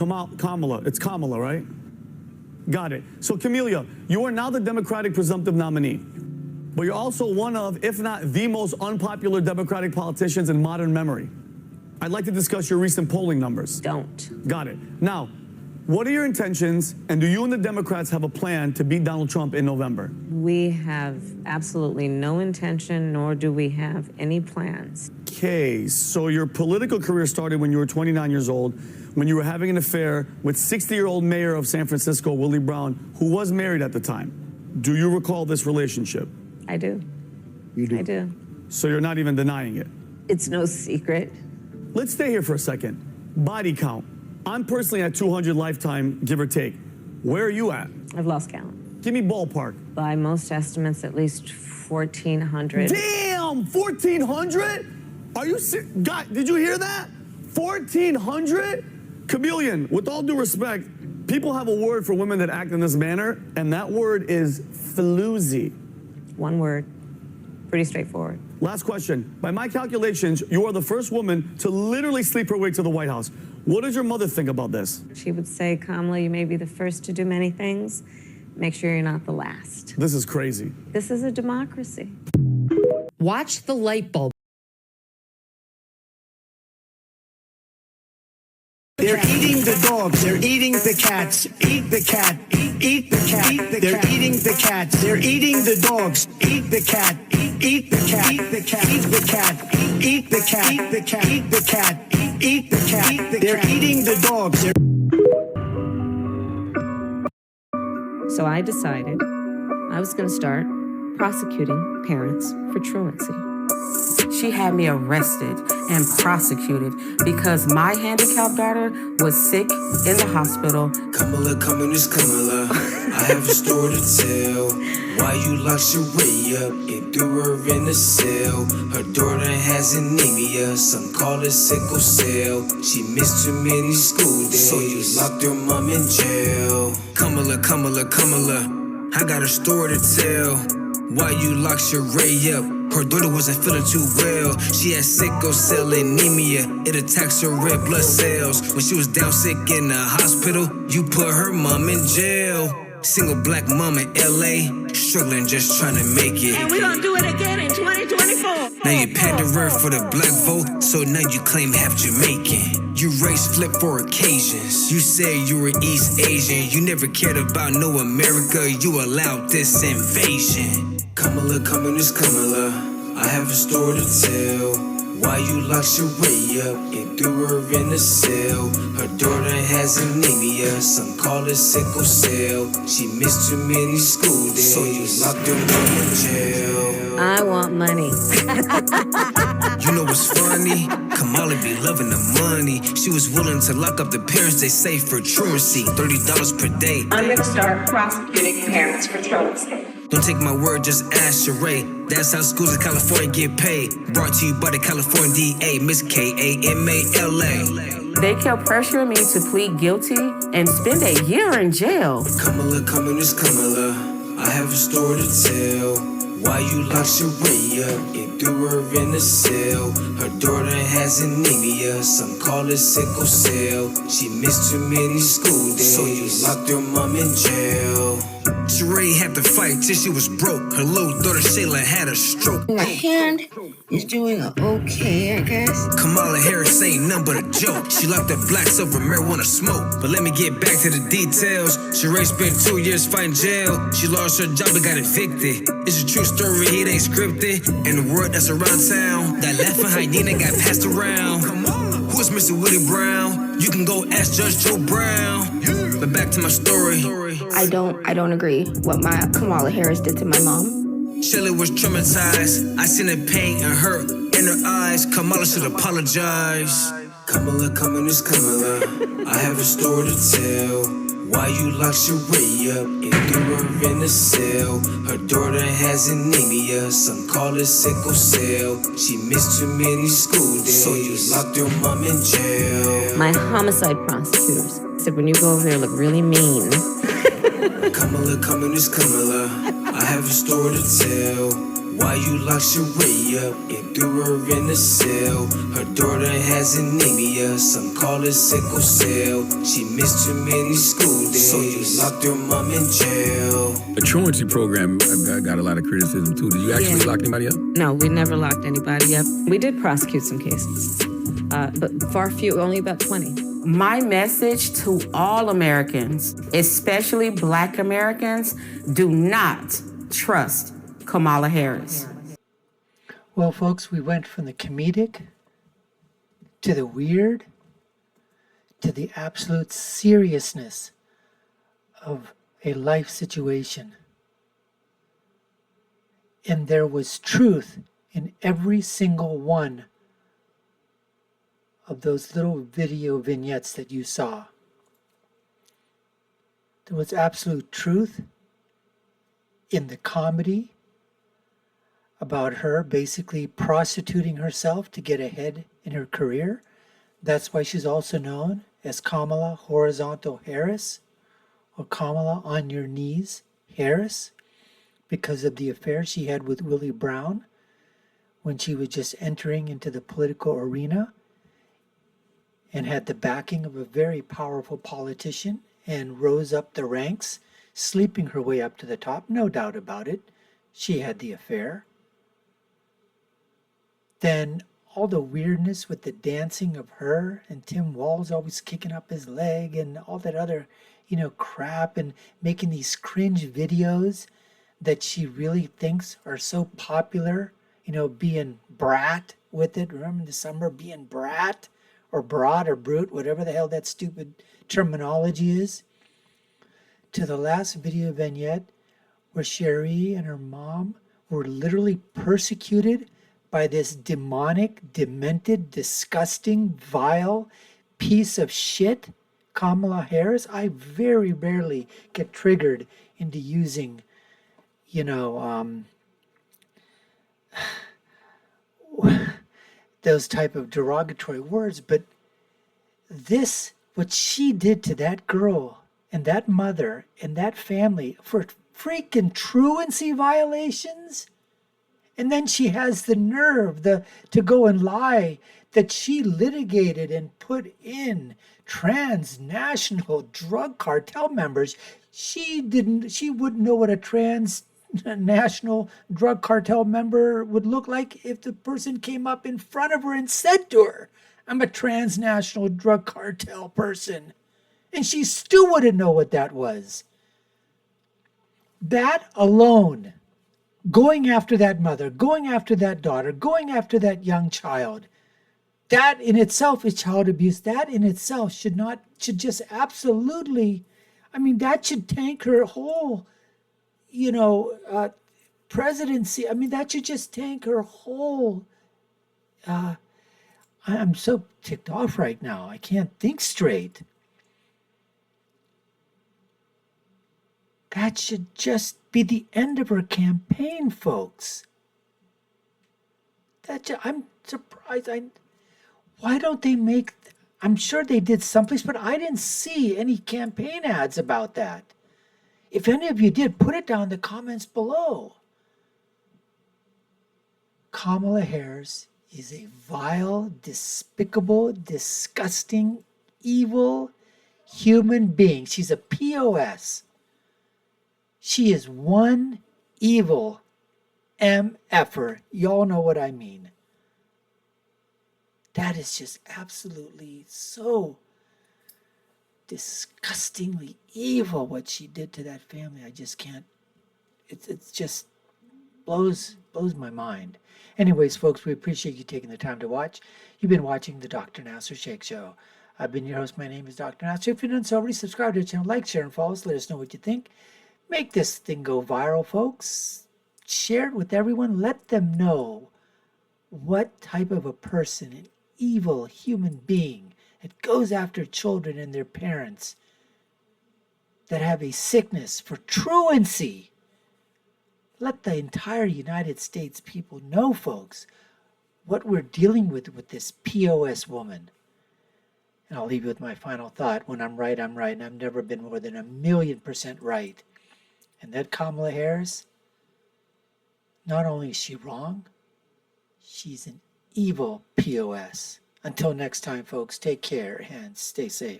Kamala. It's Kamala, right? Got it. So, Camelia, you are now the Democratic presumptive nominee, but you're also one of, if not the most unpopular Democratic politicians in modern memory. I'd like to discuss your recent polling numbers. Don't. Got it. Now, what are your intentions, and do you and the Democrats have a plan to beat Donald Trump in November? We have absolutely no intention, nor do we have any plans. Okay, so your political career started when you were 29 years old, when you were having an affair with 60-year-old mayor of San Francisco, Willie Brown, who was married at the time. Do you recall this relationship? I do. You do? I do. So you're not even denying it? It's no secret. Let's stay here for a second. Body count. I'm personally at 200 lifetime, give or take. Where are you at? I've lost count. Give me ballpark. By most estimates, at least 1,400. Damn, 1,400? Are you God, did you hear that? 1,400? Chameleon, with all due respect, people have a word for women that act in this manner, and that word is floozy. One word. Pretty straightforward. Last question. By my calculations, you are the first woman to literally sleep her way to the White House. What does your mother think about this? She would say, Kamala, you may be the first to do many things. Make sure you're not the last. This is crazy. This is a democracy. Watch the light bulb. They're eating the dogs, they're eating the cats. Eat the cat, eat the cat. They're eating the cats, they're eating the dogs. Eat the cat, eat the cat, eat the cat, eat the cat, eat the cat, eat the cat, eat the cat, eat the cat. They're eating the dogs. So I decided I was going to start prosecuting parents for truancy. She had me arrested and prosecuted because my handicapped daughter was sick in the hospital. Kamala, Kamala, I have a story to tell. Why you locked Sheree up and threw her in a cell? Her daughter has anemia, some call it sickle cell. She missed too many school days, so you locked her mom in jail. Kamala, I got a story to tell. Why you locked Sheree up? Her daughter wasn't feeling too well. She had sickle cell anemia. It attacks her red blood cells. When she was down sick in the hospital, you put her mom in jail. Single black mom in LA, struggling just trying to make it. And we're gonna do it again in 2024. Now you pandering for the black vote, so now you claim half Jamaican. You race flip for occasions. You say you were East Asian. You never cared about no America. You allowed this invasion. Kamala, I have a story to tell. Why you locked Sheree up and threw her in a cell? Her daughter has anemia, some call it sickle cell. She missed too many school days, so you locked her mom in jail. I want money. You know what's funny? Kamala be loving the money. She was willing to lock up the parents they say for truancy, $30 per day. I'm gonna start prosecuting parents for truancy. Don't take my word, just ask Sheree. That's how schools in California get paid. Brought to you by the California DA, Miss Kamala. They kept pressuring me to plead guilty and spend a year in jail. Kamala, I have a story to tell. Why you locked Sheree up and threw her in a cell? Her daughter has anemia, some call it sickle cell. She missed too many school days, so you locked her mom in jail. Sheree had to fight till she was broke. Her little daughter Shayla had a stroke. My hand is doing okay, I guess. Kamala Harris ain't nothing but a joke. She locked up blacks over marijuana smoke. But let me get back to the details. Sheree spent 2 years fighting jail. She lost her job and got evicted. It's a true story, it ain't scripted. And the word that's around town, that laughing hyena got passed around. Come on, who is Mr. Willie Brown? You can go ask Judge Joe Brown. But back to my story. I don't agree what my Kamala Harris did to my mom. Shelley was traumatized. I seen the pain and hurt in her eyes. Kamala should apologize. Kamala, I have a story to tell. Why you locked Sheree up and threw her in a cell? Her daughter has anemia, some call it sickle cell. She missed too many school days, so you locked her mom in jail. My homicide prosecutors said when you go over there, look really mean. Kamala, I have a story to tell. Why you lock Sheree up and threw her in a cell? Her daughter has anemia, some call it sickle cell. She missed too many school days, so you locked her mom in jail. The truancy program got a lot of criticism too. Did you actually lock anybody up? No, we never locked anybody up. We did prosecute some cases, but far few, only about 20. My message to all Americans, especially Black Americans, do not trust Kamala Harris. Well, folks, we went from the comedic to the weird to the absolute seriousness of a life situation. And there was truth in every single one of those little video vignettes that you saw. There was absolute truth in the comedy about her basically prostituting herself to get ahead in her career. That's why she's also known as Kamala Horizontal Harris, or Kamala on your knees Harris, because of the affair she had with Willie Brown when she was just entering into the political arena and had the backing of a very powerful politician and rose up the ranks, sleeping her way up to the top, no doubt about it. She had the affair. Then all the weirdness with the dancing of her and Tim Walz always kicking up his leg and all that other, crap, and making these cringe videos that she really thinks are so popular, being brat with it. Remember in the summer being brat or broad or brute, whatever the hell that stupid terminology is. To the last video vignette where Sheree and her mom were literally persecuted by this demonic, demented, disgusting, vile piece of shit, Kamala Harris. I very rarely get triggered into using, those type of derogatory words, but this, what she did to that girl and that mother and that family for freaking truancy violations. And then she has the nerve to go and lie that she litigated and put in transnational drug cartel members. She wouldn't know what a transnational drug cartel member would look like if the person came up in front of her and said to her, I'm a transnational drug cartel person. And she still wouldn't know what that was. That alone, going after that mother, going after that daughter, going after that young child, that in itself is child abuse. That in itself should just absolutely, that should tank her whole, presidency. That should just tank her whole, I'm so ticked off right now. I can't think straight. That should just be the end of her campaign, folks. I'm surprised. Why don't they make... I'm sure they did someplace, but I didn't see any campaign ads about that. If any of you did, put it down in the comments below. Kamala Harris is a vile, despicable, disgusting, evil human being. She's a POS. She is one evil MFer. Y'all know what I mean. That is just absolutely so disgustingly evil what she did to that family. I just can't. It's just blows my mind. Anyways, folks, we appreciate you taking the time to watch. You've been watching the Dr. Nasser Sheikh Show. I've been your host. My name is Dr. Nasser. If you haven't already, subscribe to the channel, like, share, and follow us. Let us know what you think. Make this thing go viral, folks. Share it with everyone. Let them know what type of a person, an evil human being that goes after children and their parents that have a sickness for truancy. Let the entire United States people know, folks, what we're dealing with this POS woman. And I'll leave you with my final thought. When I'm right, I'm right. And I've never been more than 1,000,000% right. And that Kamala Harris, not only is she wrong, she's an evil POS. Until next time, folks, take care and stay safe.